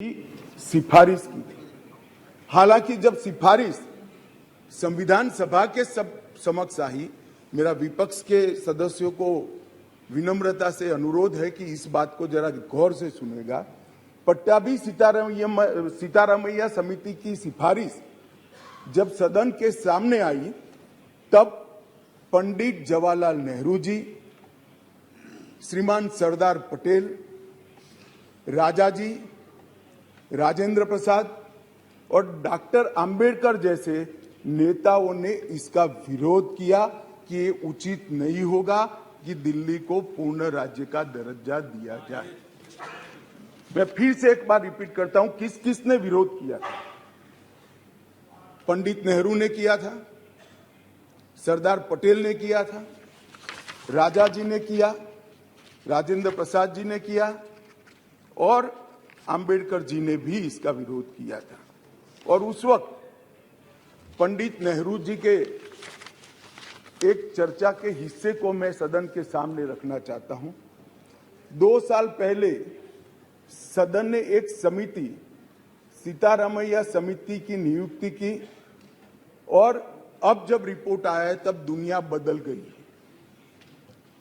सिफारिश की थी। हालांकि जब सिफारिश संविधान सभा के समक्ष आई, मेरा विपक्ष के सदस्यों को विनम्रता से अनुरोध है कि इस बात को जरा गौर से सुनेगा। पट्टाभी सीतारामैया समिति की सिफारिश जब सदन के सामने आई, तब पंडित जवाहरलाल नेहरू जी, श्रीमान सरदार पटेल, राजा जी, राजेंद्र प्रसाद और डॉक्टर अंबेडकर जैसे नेताओं ने इसका विरोध किया कि ये उचित नहीं होगा कि दिल्ली को पूर्ण राज्य का दर्जा दिया जाए। मैं फिर से एक बार रिपीट करता हूं, किस किस ने विरोध किया था। पंडित नेहरू ने किया था, सरदार पटेल ने किया था, राजा जी ने किया, राजेंद्र प्रसाद जी ने किया और अंबेडकर जी ने भी इसका विरोध किया था। और उस वक्त पंडित नेहरू जी के एक चर्चा के हिस्से को मैं सदन के सामने रखना चाहता हूं। 2 साल पहले सदन ने एक समिति, सीतारामैया समिति की नियुक्ति की और अब जब रिपोर्ट आया है तब दुनिया बदल गई है,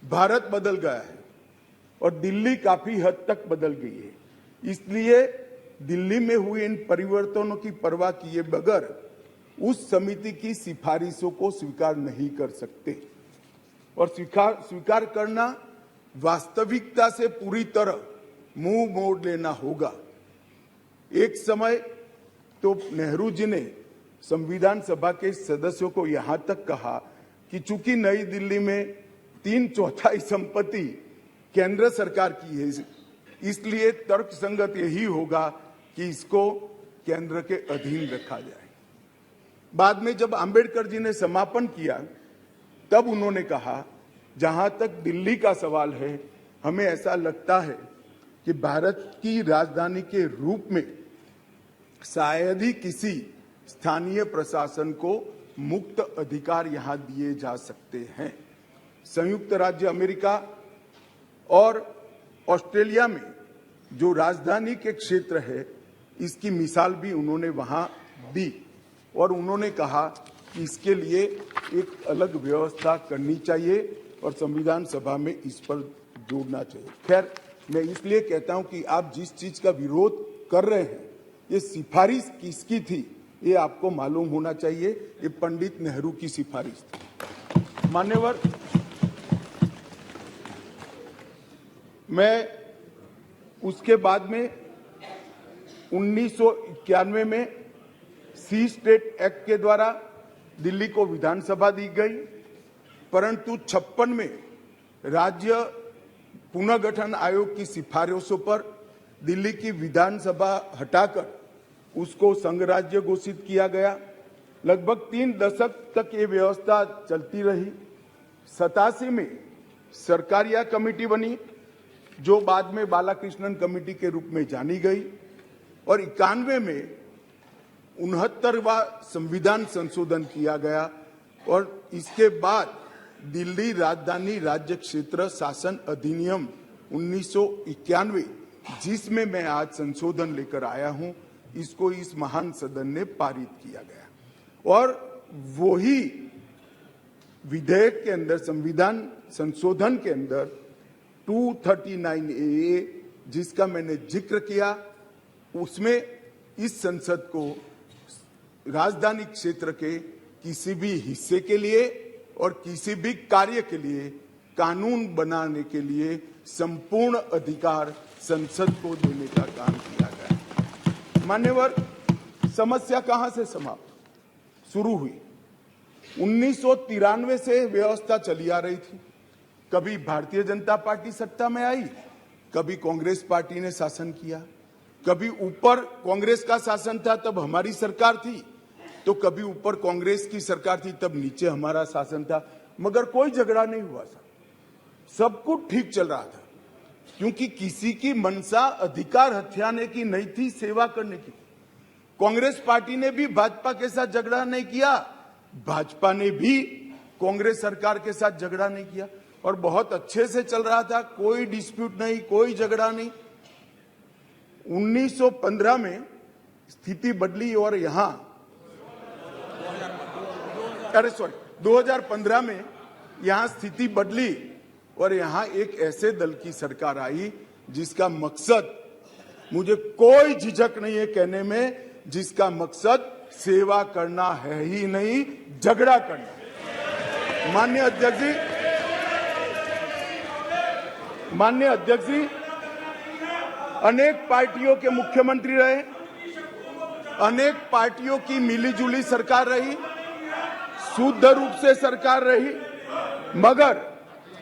भारत बदल गया है और दिल्ली काफी हद तक बदल गई है। इसलिए दिल्ली में हुए इन परिवर्तनों की परवाह किए बगैर उस समिति की सिफारिशों को स्वीकार नहीं कर सकते और स्वीकार करना वास्तविकता से पूरी तरह मुंह मोड़ लेना होगा। एक समय तो नेहरू जी ने संविधान सभा के सदस्यों को यहां तक कहा कि चूंकि नई दिल्ली में 3/4 संपत्ति केंद्र सरकार की है, इसलिए तर्कसंगत यही होगा कि इसको केंद्र के अधीन रखा जाए। बाद में जब अंबेडकर जी ने समापन किया, तब उन्होंने कहा, जहां तक दिल्ली का सवाल है, हमें ऐसा लगता है कि भारत की राजधानी के रूप में शायद ही किसी स्थानीय प्रशासन को मुक्त अधिकार यहां दिए जा सकते हैं। संयुक्त राज्य अमेरिका और ऑस्ट्रेलिया में जो राजधानी के क्षेत्र है, इसकी मिसाल भी उन्होंने वहां दी और उन्होंने कहा कि इसके लिए एक अलग व्यवस्था करनी चाहिए और संविधान सभा में इस पर जोड़ना चाहिए। खैर, मैं इसलिए कहता हूं कि आप जिस चीज का विरोध कर रहे हैं, ये सिफारिश किसकी थी ये आपको मालूम होना चाहिए। ये पंडित नेहरू की सिफारिश थी। मान्यवर, मैं उसके बाद में 1991 में सी स्टेट एक्ट के द्वारा दिल्ली को विधानसभा दी गई, परंतु 56 में राज्य पुनर्गठन आयोग की सिफारिशों पर दिल्ली की विधानसभा हटाकर उसको संघ राज्य घोषित किया गया। लगभग 3 दशक तक ये व्यवस्था चलती रही। 87 में सरकारिया कमेटी बनी, जो बाद में बालाकृष्णन कमेटी के रूप में जानी गई और 91 में 69वां संविधान संशोधन किया गया और इसके बाद दिल्ली राजधानी राज्य क्षेत्र शासन अधिनियम 1991, जिसमें मैं आज संशोधन लेकर आया हूं, इसको इस महान सदन ने पारित किया गया और वही विधेयक के अंदर, संविधान संशोधन के अंदर 239A, जिसका मैंने जिक्र किया, उसमें इस संसद को राजधानी क्षेत्र के किसी भी हिस्से के लिए और किसी भी कार्य के लिए कानून बनाने के लिए संपूर्ण अधिकार संसद को देने का काम किया गया। मान्यवर, समस्या कहां से समाप्त शुरू हुई? 1993 से व्यवस्था चली आ रही थी। कभी भारतीय जनता पार्टी सत्ता में आई, कभी कांग्रेस पार्टी ने शासन किया, कभी ऊपर कांग्रेस का शासन था तब हमारी सरकार थी, तो कभी ऊपर कांग्रेस की सरकार थी तब नीचे हमारा शासन था, मगर कोई झगड़ा नहीं हुआ था, सब कुछ ठीक चल रहा था, क्योंकि किसी की मंशा अधिकार हथियाने की नहीं थी, सेवा करने की। कांग्रेस पार्टी ने भी भाजपा के साथ झगड़ा नहीं किया, भाजपा ने भी कांग्रेस सरकार के साथ झगड़ा नहीं किया और बहुत अच्छे से चल रहा था, कोई डिस्प्यूट नहीं, कोई झगड़ा नहीं। 1915 में स्थिति बदली और यहां 2015 में यहां स्थिति बदली और यहां एक ऐसे दल की सरकार आई जिसका मकसद, मुझे कोई झिझक नहीं है कहने में, जिसका मकसद सेवा करना है ही नहीं, झगड़ा करना। माननीय अध्यक्ष जी अनेक पार्टियों के मुख्यमंत्री रहे, अनेक पार्टियों की मिलीजुली सरकार रही, शुद्ध रूप से सरकार रही, मगर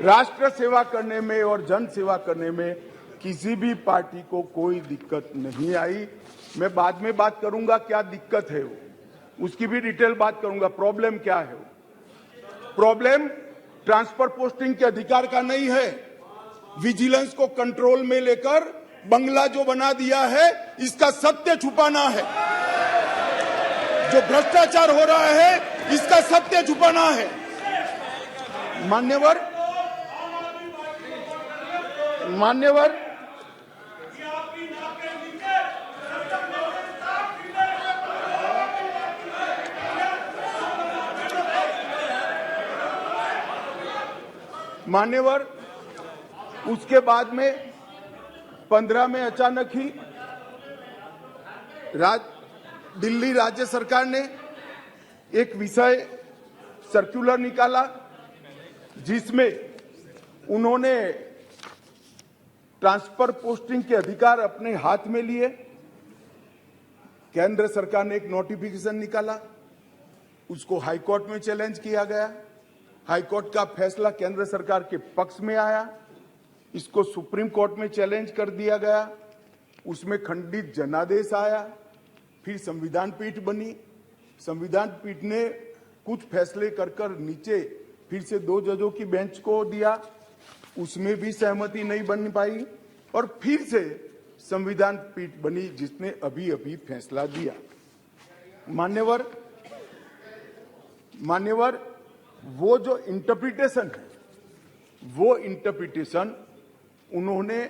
राष्ट्र सेवा करने में और जन सेवा करने में किसी भी पार्टी को कोई दिक्कत नहीं आई। मैं बाद में बात करूंगा क्या दिक्कत है वो, उसकी भी डिटेल बात करूंगा, प्रॉब्लम क्या है। प्रॉब्लम ट्रांसफर पोस्टिंग के अधिकार का नहीं है, विजिलेंस को कंट्रोल में लेकर बंगला जो बना दिया है इसका सत्य छुपाना है। जो भ्रष्टाचार हो रहा है इसका सत्य छुपाना है। मान्यवर उसके बाद में 15 में अचानक ही दिल्ली राज्य सरकार ने एक विषय सर्कुलर निकाला जिसमें उन्होंने ट्रांसफर पोस्टिंग के अधिकार अपने हाथ में लिए। केंद्र सरकार ने एक नोटिफिकेशन निकाला, उसको हाईकोर्ट में चैलेंज किया गया। हाईकोर्ट का फैसला केंद्र सरकार के पक्ष में आया, इसको सुप्रीम कोर्ट में चैलेंज कर दिया गया, उसमें खंडित जनादेश आया, फिर संविधान पीठ बनी। संविधान पीठ ने कुछ फैसले कर नीचे फिर से 2 जजों की बेंच को दिया, उसमें भी सहमति नहीं बन पाई और फिर से संविधान पीठ बनी जिसने अभी फैसला दिया। मान्यवर वो जो इंटरप्रिटेशन है, वो इंटरप्रिटेशन उन्होंने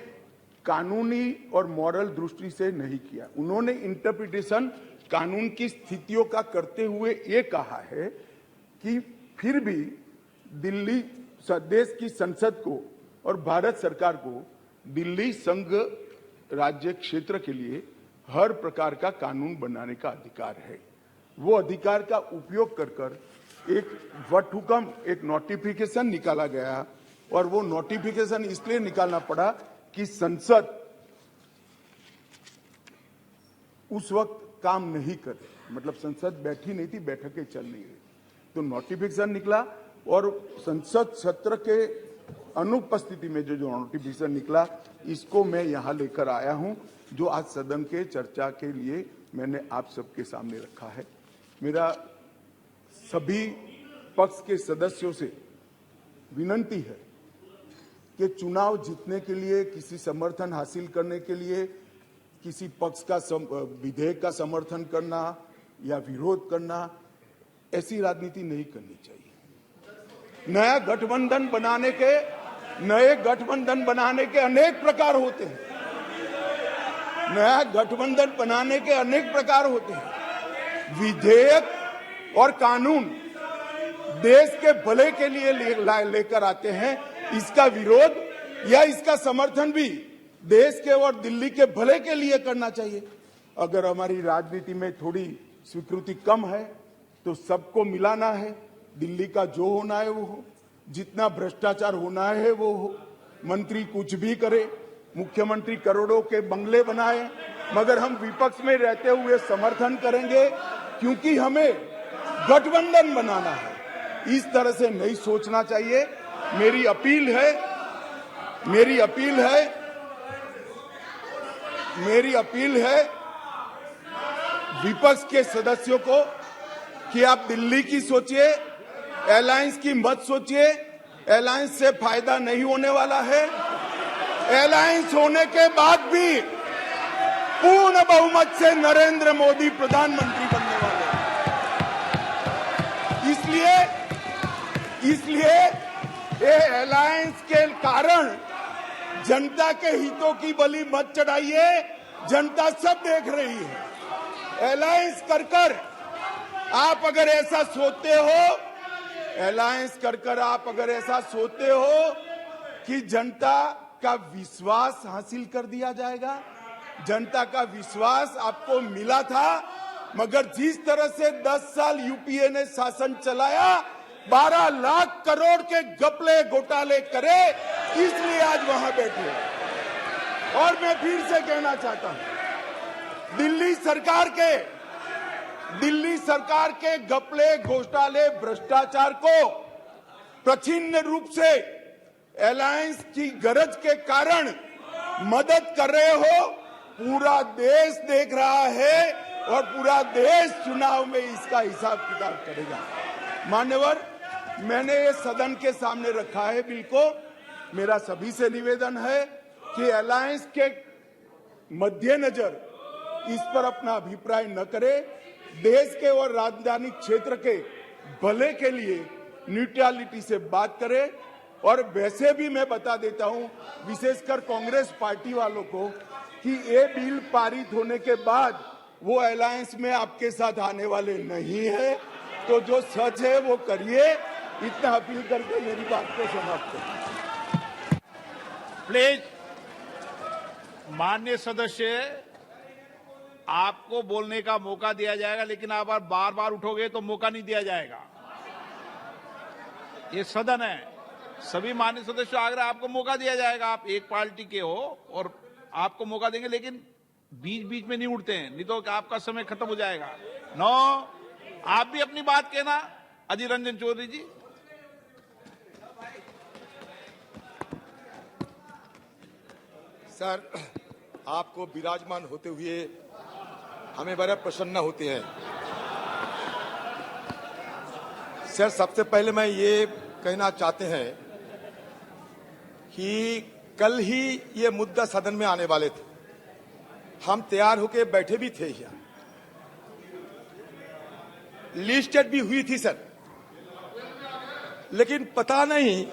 कानूनी और मॉरल दृष्टि से नहीं किया। उन्होंने इंटरप्रिटेशन कानून की स्थितियों का करते हुए ये कहा है कि फिर भी दिल्ली देश की संसद को और भारत सरकार को दिल्ली संघ राज्य क्षेत्र के लिए हर प्रकार का कानून बनाने का अधिकार है। वो अधिकार का उपयोग कर एक वटहुकम, एक नोटिफिकेशन निकाला गया और वो नोटिफिकेशन इसलिए निकालना पड़ा कि संसद उस वक्त काम नहीं कर रही, मतलब संसद बैठी नहीं थी, बैठकें चल नहीं रही, तो नोटिफिकेशन निकला और संसद सत्र के अनुपस्थिति में जो नोटिफिकेशन निकला इसको मैं यहां लेकर आया हूं, जो आज सदन के चर्चा के लिए मैंने आप सबके सामने रखा है। मेरा सभी पक्ष के सदस्यों से विनती है कि चुनाव जीतने के लिए, किसी समर्थन हासिल करने के लिए, किसी पक्ष का विधेयक का समर्थन करना या विरोध करना, ऐसी राजनीति नहीं करनी चाहिए। नए गठबंधन बनाने के अनेक प्रकार होते हैं। नया गठबंधन बनाने के अनेक प्रकार होते हैं। विधेयक और कानून देश के भले के लिए लेकर आते हैं, इसका विरोध या इसका समर्थन भी देश के और दिल्ली के भले के लिए करना चाहिए। अगर हमारी राजनीति में थोड़ी स्वीकृति कम है तो सबको मिलाना है, दिल्ली का जो होना है वो हो, जितना भ्रष्टाचार होना है वो हो, मंत्री कुछ भी करे, मुख्यमंत्री करोड़ों के बंगले बनाए, मगर हम विपक्ष में रहते हुए समर्थन करेंगे क्योंकि हमें गठबंधन बनाना है। इस तरह से नहीं सोचना चाहिए। मेरी अपील है विपक्ष के सदस्यों को कि आप दिल्ली की सोचिए, अलायंस की मत सोचिए। अलायंस से फायदा नहीं होने वाला है। अलायंस होने के बाद भी पूर्ण बहुमत से नरेंद्र मोदी प्रधानमंत्री बनने वाले हैं। इसलिए ये अलायंस के कारण जनता के हितों की बलि मत चढ़ाइए, जनता सब देख रही है। अलायंस कर आप अगर ऐसा सोचते हो, अलायंस कर आप अगर ऐसा सोचते हो कि जनता का विश्वास हासिल कर दिया जाएगा, जनता का विश्वास आपको मिला था, मगर जिस तरह से 10 साल यूपीए ने शासन चलाया, 12 लाख करोड़ के घपले घोटाले करे, इसलिए आज वहां बैठे। और मैं फिर से कहना चाहता हूं, दिल्ली सरकार के घपले घोटाले भ्रष्टाचार को प्रच्छन्न रूप से अलायंस की गरज के कारण मदद कर रहे हो। पूरा देश देख रहा है और पूरा देश चुनाव में इसका हिसाब किताब करेगा। मान्यवर, मैंने ये सदन के सामने रखा है बिल को। मेरा सभी से निवेदन है कि अलायंस के मद्देनजर इस पर अपना अभिप्राय न करे। देश के और राजधानी क्षेत्र के भले के लिए न्यूट्रलिटी से बात करे। और वैसे भी मैं बता देता हूं, विशेषकर कांग्रेस पार्टी वालों को, कि ये बिल पारित होने के बाद वो अलायंस में आपके साथ आने वाले नहीं है। तो जो सच है वो करिए। इतना अपील करके मेरी बात को समाप्त करें। प्लीज, माननीय सदस्य, आपको बोलने का मौका दिया जाएगा, लेकिन आप बार बार उठोगे तो मौका नहीं दिया जाएगा। ये सदन है, सभी माननीय सदस्यों आग्रह, आपको मौका दिया जाएगा। आप एक पार्टी के हो और आपको मौका देंगे, लेकिन बीच बीच में नहीं उठते हैं, नहीं तो आपका समय खत्म हो जाएगा। नो, आप भी अपनी बात कहना। अधीर रंजन चौधरी जी। सर, आपको विराजमान होते हुए हमें बड़ा प्रसन्न होते हैं। सर, सबसे पहले मैं ये कहना चाहते हैं कि कल ही ये मुद्दा सदन में आने वाले थे। हम तैयार होकर बैठे भी थे यहाँ, लिस्टेड भी हुई थी सर, लेकिन पता नहीं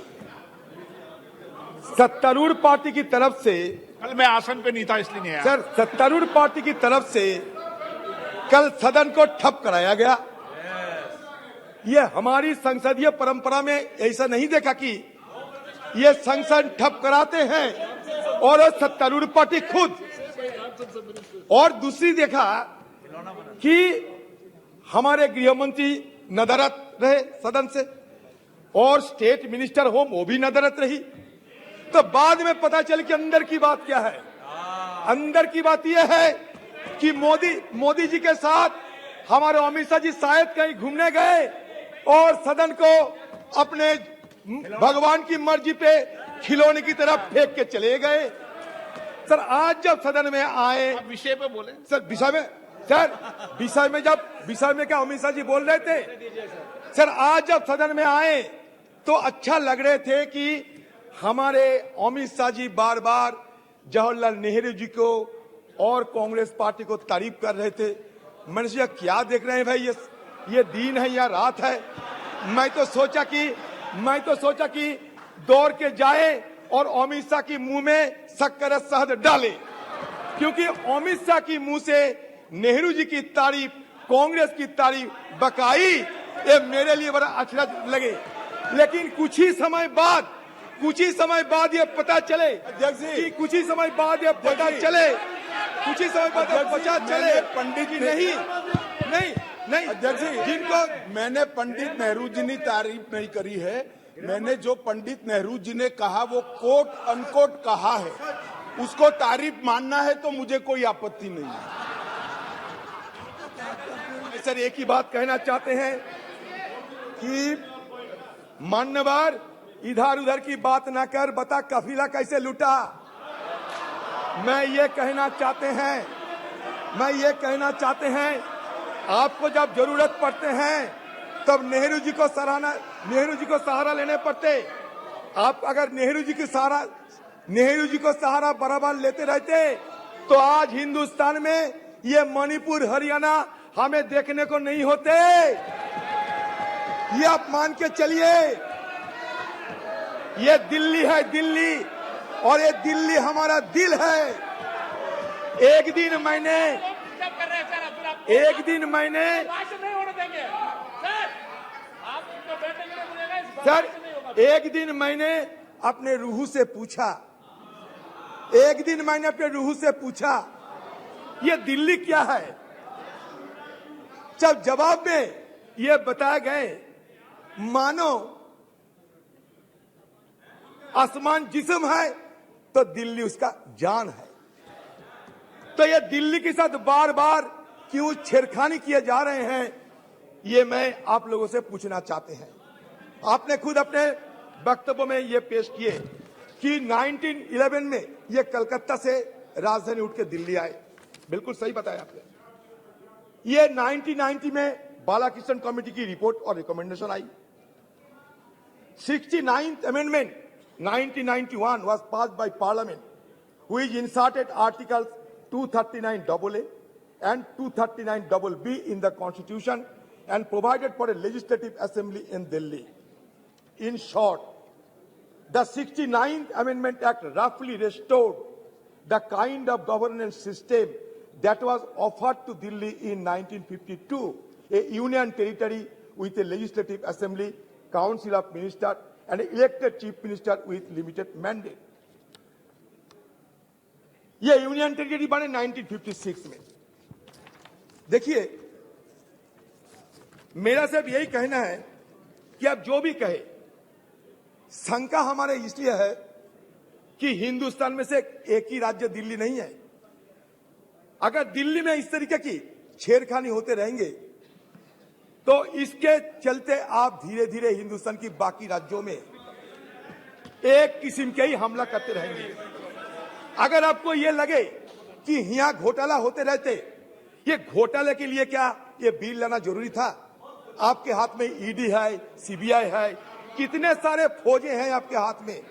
सत्तारूढ़ पार्टी की तरफ से, कल मैं आसन पे नहीं था इसलिए नहीं आया। सर, सत्तारूढ़ पार्टी की तरफ से कल सदन को ठप कराया गया। ये हमारी संसदीय परंपरा में ऐसा नहीं देखा कि ये संसद ठप कराते हैं और सत्तारूढ़ पार्टी खुद। और दूसरी देखा कि हमारे गृह मंत्री नदारत रहे सदन से, और स्टेट मिनिस्टर होम वो भी नदारत रही। तो बाद में पता चल कि अंदर की बात क्या है। अंदर की बात यह है कि मोदी जी के साथ हमारे अमित शाह जी शायद कहीं घूमने गए और सदन को अपने भगवान की मर्जी पे खिलौने की तरफ फेंक के चले गए। सर, आज जब सदन में आए, विषय पे बोले सर, विषय में क्या अमित शाह जी बोल रहे थे। सर, आज जब सदन में आए तो अच्छा लग रहे थे कि हमारे अमित शाह जी बार बार जवाहरलाल नेहरू जी को और कांग्रेस पार्टी को तारीफ कर रहे थे। मैंने सोचा क्या देख रहे हैं भाई, ये दिन है या रात है। मैं तो सोचा कि दौड़ के जाए और अमित शाह की मुंह में शक्कर शहद डाले, क्योंकि अमित शाह की मुंह से नेहरू जी की तारीफ, कांग्रेस की तारीफ बकाई, ये मेरे लिए बड़ा अच्छा लगे। लेकिन कुछ ही समय बाद ये पता चले कि पंडित जी नहीं अध्यक्ष जी, जिनको मैंने पंडित नेहरू जी ने तारीफ नहीं करी है। मैंने जो पंडित नेहरू जी ने कहा वो कोट अनकोट कहा है, उसको तारीफ मानना है तो मुझे कोई आपत्ति नहीं है। सर, एक ही बात कहना चाहते हैं कि मान्यवर, इधर उधर की बात ना कर, बता कफिला कैसे लूटा। मैं ये कहना चाहते हैं आपको जब जरूरत पड़ते हैं तब नेहरू जी को सहारा लेने पड़ते। आप अगर नेहरू जी को सहारा बराबर लेते रहते तो आज हिंदुस्तान में ये मणिपुर, हरियाणा हमें देखने को नहीं होते। ये आप मान के चलिए, ये दिल्ली है, दिल्ली, और ये दिल्ली हमारा दिल है। एक दिन मैंने डिस्टर्ब कर रहे हैं सर, फिर आप एक दिन मैंने भाषण नहीं होने देंगे सर। आप उनको बैठने के लिए बोलेगा, इस सर भाषण नहीं होगा। एक दिन मैंने अपने रूह से पूछा, एक दिन मैंने अपने रूह से पूछा ये दिल्ली क्या है। जब जवाब में ये बताए गए मानो आसमान जिस्म है तो दिल्ली उसका जान है, तो ये दिल्ली के साथ बार बार क्यों छेड़खानी किए जा रहे हैं, ये मैं आप लोगों से पूछना चाहते हैं। आपने खुद अपने वक्तव्य में ये पेश किए कि 1911 में ये कलकत्ता से राजधानी उठ के दिल्ली आए, बिल्कुल सही बताया आपने। ये 1990 में बालाकृष्ण कमेटी की रिपोर्ट और recommendation I. 69th amendment 1991 was passed by parliament, which inserted articles 239AA and 239BB in the constitution and provided for a legislative assembly in Delhi. In short, the 69th Amendment Act roughly restored the kind of governance system that was offered to Delhi in 1952, a union territory with a legislative assembly, council of ministers, and an elected chief minister with limited mandate. ये union territory बने 1956 में। देखिए, मेरा सिर्फ यही कहना है कि आप जो भी कहे, शंका हमारे इसलिए है कि हिंदुस्तान में से एक ही राज्य दिल्ली नहीं है। अगर दिल्ली में इस तरीके की छेड़खानी होते रहेंगे तो इसके चलते आप धीरे धीरे हिंदुस्तान की बाकी राज्यों में एक किस्म के ही हमला करते रहेंगे। अगर आपको ये लगे कि यहां घोटाला होते रहते, ये घोटाले के लिए क्या ये बिल लाना जरूरी था? आपके हाथ में ईडी है, सीबीआई है, कितने सारे फौजें हैं आपके हाथ में,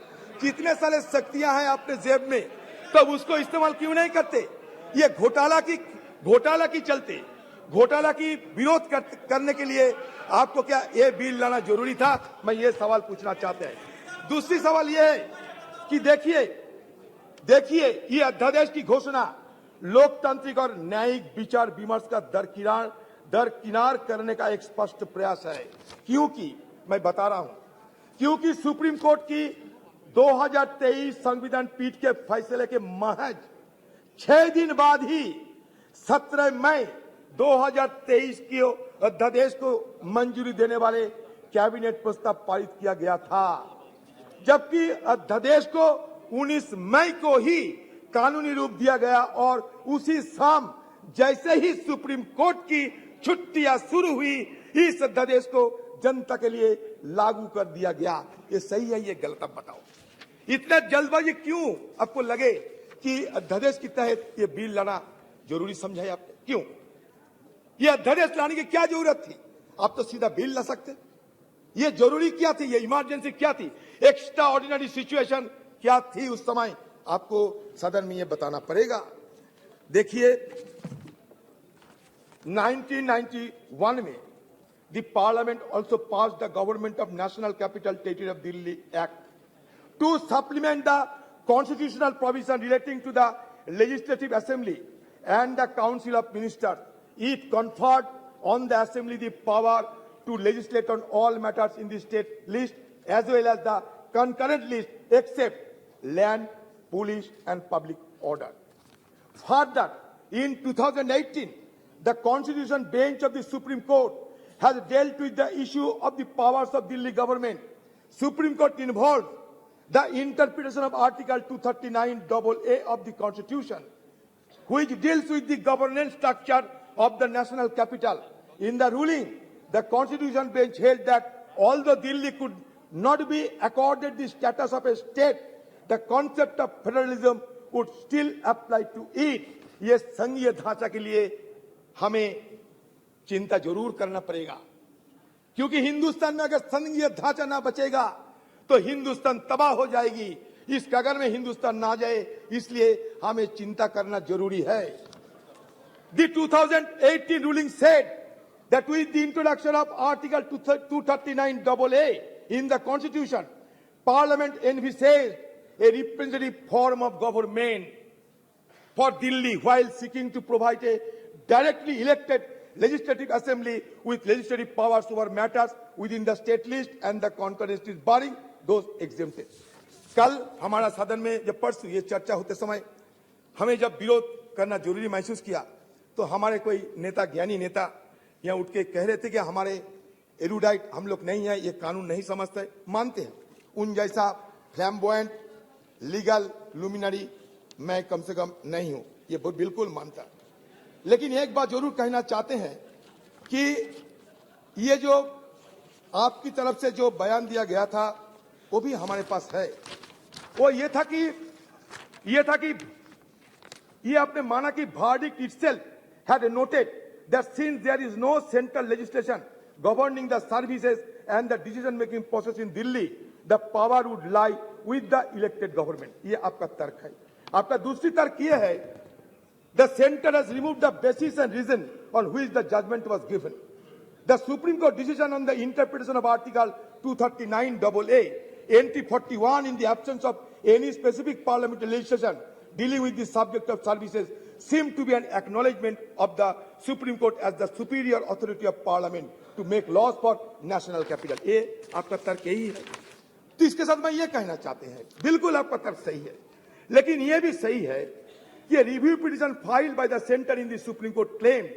कितने सारे शक्तियां हैं आपके जेब में, तब उसको इस्तेमाल क्यों नहीं करते? ये घोटाला की चलते, घोटाला की विरोध करने के लिए आपको क्या ये बिल लाना जरूरी था? मैं ये सवाल पूछना चाहते हैं। दूसरी सवाल ये है कि देखिए ये अध्यादेश की घोषणा लोकतांत्रिक और न्यायिक विचार विमर्श का दरकिनार करने का एक स्पष्ट प्रयास है। क्योंकि मैं बता रहा हूं, क्योंकि सुप्रीम कोर्ट की 2023 संविधान पीठ के फैसले के महज 6 दिन बाद ही 17 मई 2023 के अध्यादेश को मंजूरी देने वाले कैबिनेट प्रस्ताव पारित किया गया था, जबकि अध्यादेश को 19 मई को ही कानूनी रूप दिया गया और उसी शाम जैसे ही सुप्रीम कोर्ट की छुट्टियां शुरू हुई, इस अध्यादेश को जनता के लिए लागू कर दिया गया। ये सही है, ये गलत? अब बताओ, इतना जल्दबाजी क्यों आपको लगे कि अध्यादेश के तहत ये बिल लाना जरूरी समझा है आपने? क्यों ये अध्यादेश लाने की क्या जरूरत थी? आप तो सीधा बिल ला सकते। ये जरूरी क्या थी? ये इमरजेंसी क्या थी? एक्स्ट्रा ऑर्डिनरी सिचुएशन क्या थी उस समय? आपको सदन में ये बताना पड़ेगा। देखिए 1991 में the parliament also pass the government of national capital territory of Delhi act to supplement the constitutional provision relating to the legislative assembly and the council of ministers. It conferred on the assembly the power to legislate on all matters in the state list as well as the concurrent list except land, police and public order. Further, in 2018, the constitution bench of the Supreme Court has dealt with the issue of the powers of Delhi government. Supreme Court involved the interpretation of Article 239AA of the Constitution, which deals with the governance structure of the national capital. In the ruling, the Constitution bench held that although Delhi could not be accorded the status of a state, the concept of federalism would still apply to it. ये संघीय ढांचा के लिए हमें चिंता जरूर करना पड़ेगा, क्योंकि हिंदुस्तान में अगर संघीय ढांचा ना बचेगा तो हिंदुस्तान तबाह हो जाएगी। इस कगर में हिंदुस्तान ना जाए, इसलिए हमें चिंता करना जरूरी है। The 2018 ruling said that with the introduction of Article 239AA in the Constitution, Parliament envisaged a representative form of government. for Delhi while seeking to provide a directly elected legislative assembly with legislative powers over matters within the state list and the concurrent list barring those exempted. कल हमारा सदन में जब परसों ये चर्चा होते समय हमें जब विरोध करना जरूरी महसूस किया तो हमारे कोई नेता, ज्ञानी नेता यहाँ उठ के कह रहे थे कि हमारे एरुडाइट हम लोग नहीं है, ये कानून नहीं समझते। मानते हैं उन जैसा फ्लैम्बॉयंट लीगल लुमिनरी मैं कम से कम नहीं हूं, ये बिल्कुल मानता। लेकिन एक बात जरूर कहना चाहते हैं कि ये जो आपकी तरफ से जो बयान दिया गया था वो भी हमारे पास है। वो ये था कि ये आपने माना कि verdict itself had noted that since there is no central legislation governing the services and the decision making process in Delhi, the power would lie with the elected government. ये आपका तर्क है। आपका दूसरी तर्क ये है, the center has removed the basis and reason on which the judgment was given. The Supreme Court decision on the interpretation of Article 239AA, entry 41 in the absence of any specific parliamentary legislation dealing with the subject of services seemed to be an acknowledgement of the Supreme Court as the superior authority of Parliament to make laws for national capital. ये आपका तर्क यही है। तो इसके साथ मैं ये कहना चाहते हैं, बिल्कुल आपका तर्क सही है, लेकिन ये भी सही है कि review petition filed by the center in the Supreme Court claimed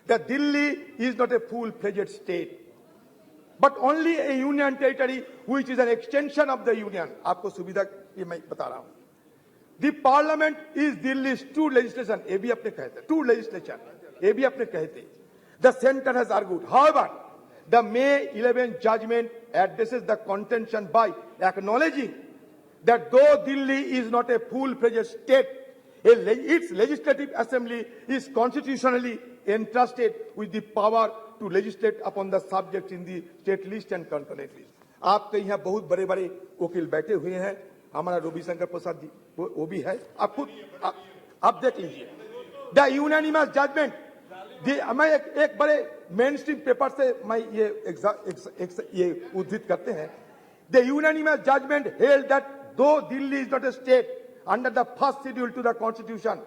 that Delhi is not a full-fledged state, but only a union territory which is an extension of the union. आपको सुविधा ये मैं बता रहा हूं। The parliament is Delhi's true legislation. ये भी आपने कहे थे, true legislation. ये भी आपने कहे थे। The center has argued, however, the May 11 judgment addresses the contention by acknowledging that though Delhi is not a full-fledged state, its legislative assembly is constitutionally entrusted with the power to legislate upon the subjects in the state list and concurrent list. आपके यहाँ बहुत बड़े-बड़े वकील बैठे हुए हैं, हमारा रविशंकर प्रसाद जी वो भी है, आप खुद आप देख लीजिए। द यूनानिमस जजमेंट, मैं एक बड़े मेन स्ट्रीम पेपर से मैं ये उद्धृत करते हैं। The unanimous judgement held that दो Delhi is not a state under the first schedule to the constitution,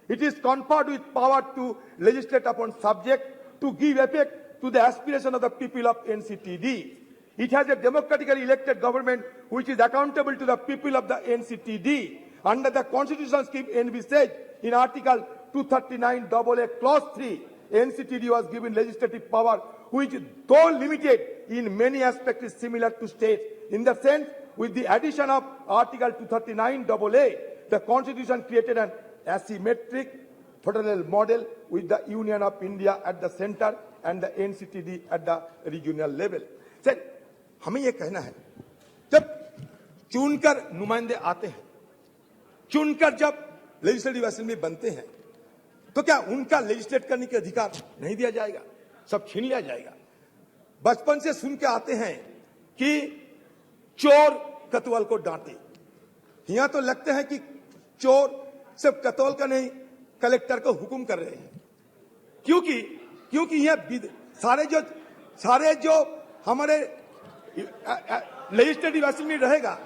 it is conferred with power to legislate upon subject to give effect to the aspiration of the people of NCTD. It has a democratically elected government which is accountable to the people of the NCTD. Under the constitutional scheme envisaged in Article 239AA Clause 3, NCTD was given legislative power which, though limited in many aspects, is similar to states. In the sense, with the addition of Article 239AA, the Constitution created an asymmetric federal model with the Union of India at the center and the NCTD at the regional level. Sir, हमें ये कहना है, जब चुनकर नुमाइंदे आते हैं, चुनकर जब लेजिस्लेटिव असेंबली बनते हैं, तो क्या उनका लेजिस्लेट करने के अधिकार नहीं दिया जाएगा? सब छीन लिया जाएगा? बचपन से सुन के आते हैं कि चोर कतवाल को डांटे। यहां तो लगते हैं कि चोर सिर्फ कतवाल का नहीं, कलेक्टर को हुक्म कर रहे हैं। क्योंकि यह सारे जो हमारे लेजिस्लेटिव असेंबली रहेगा,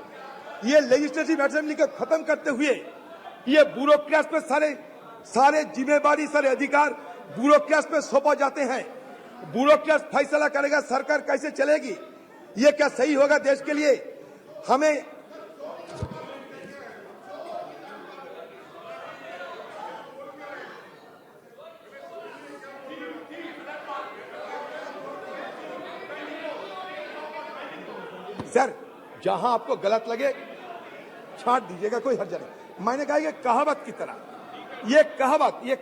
ये लेजिस्लेटिव असेंबली को खत्म करते हुए ये ब्यूरोक्रेट्स पे सारे जिम्मेवारी, सारे अधिकार ब्यूरोक्रेट्स पे सौंपा जाते हैं। ब्यूरोक्रेट्स फैसला करेगा सरकार कैसे चलेगी। ये क्या सही होगा देश के लिए? हमें सर, जहां आपको गलत लगे छांट दीजिएगा, कोई हर्ज नहीं। मैंने कहा ये कहावत की तरह, ये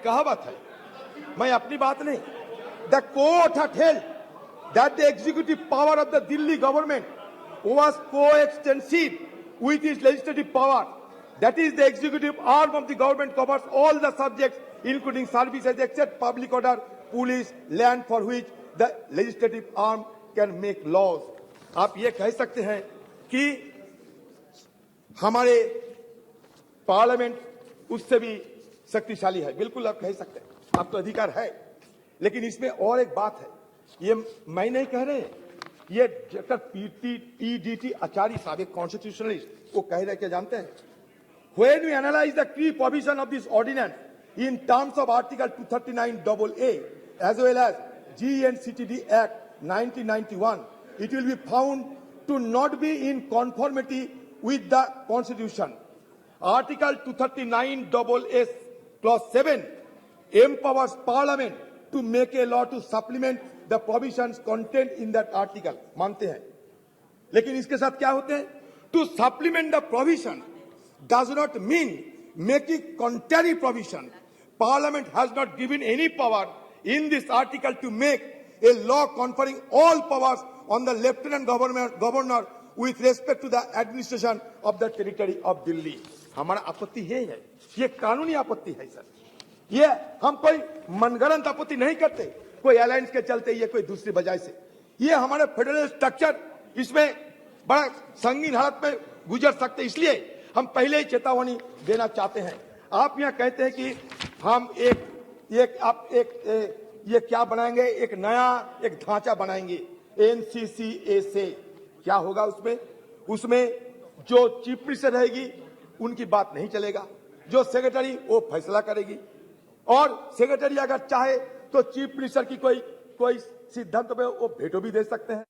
कहावत है, मैं अपनी बात नहीं। The court had held that the executive power of the Delhi government was coextensive with its legislative power. That is, the executive arm of the government covers all the subjects, including services except public order, police, land, for which the legislative arm can make laws. आप ये कह सकते हैं कि हमारे parliament उससे भी शक्तिशाली है, बिल्कुल आप कह सकते हैं, आपको अधिकार है। लेकिन इसमें और एक बात है, ये मैं नहीं कह रहे, ये डॉक्टर पीडीटी आचार्य साहब, एक कॉन्स्टिट्यूशनलिस्ट, वो कह रहे क्या जानते हैं? when we analyze the key provision of this ordinance in terms of Article 239AA as well as GNCTD Act 1991, it will be found to not be in conformity with the Constitution. Article 239AA Clause 7 empowers Parliament to make a law to supplement the provisions contained in that article. मानते हैं, लेकिन इसके साथ क्या होते हैं? To supplement the provision does not mean making contrary provision. Parliament has not given any power in this article to make a law conferring all powers on the Lieutenant Governor with respect to the administration of the territory of Delhi. हमारा आपत्ति है, ये कानूनी आपत्ति है sir. ये हम कोई मनगढ़ंत आपत्ति नहीं करते, कोई अलायंस के चलते ये कोई दूसरी वजह से। ये हमारे फेडरल स्ट्रक्चर इसमें बड़ा संगीन हालत में गुजर सकते, इसलिए हम पहले ही चेतावनी देना चाहते हैं। आप यहाँ कहते हैं कि हम ये क्या बनाएंगे, एक नया एक ढांचा बनाएंगे एनसीसीए से। क्या होगा उसमें? उसमें जो चीफ मिनिस्टर रहेगी उनकी बात नहीं चलेगा, जो सेक्रेटरी वो फैसला करेगी, और सेक्रेटरी अगर चाहे तो चीफ मिनिस्टर की कोई सिद्धांत पे वो भेटो भी दे सकते हैं।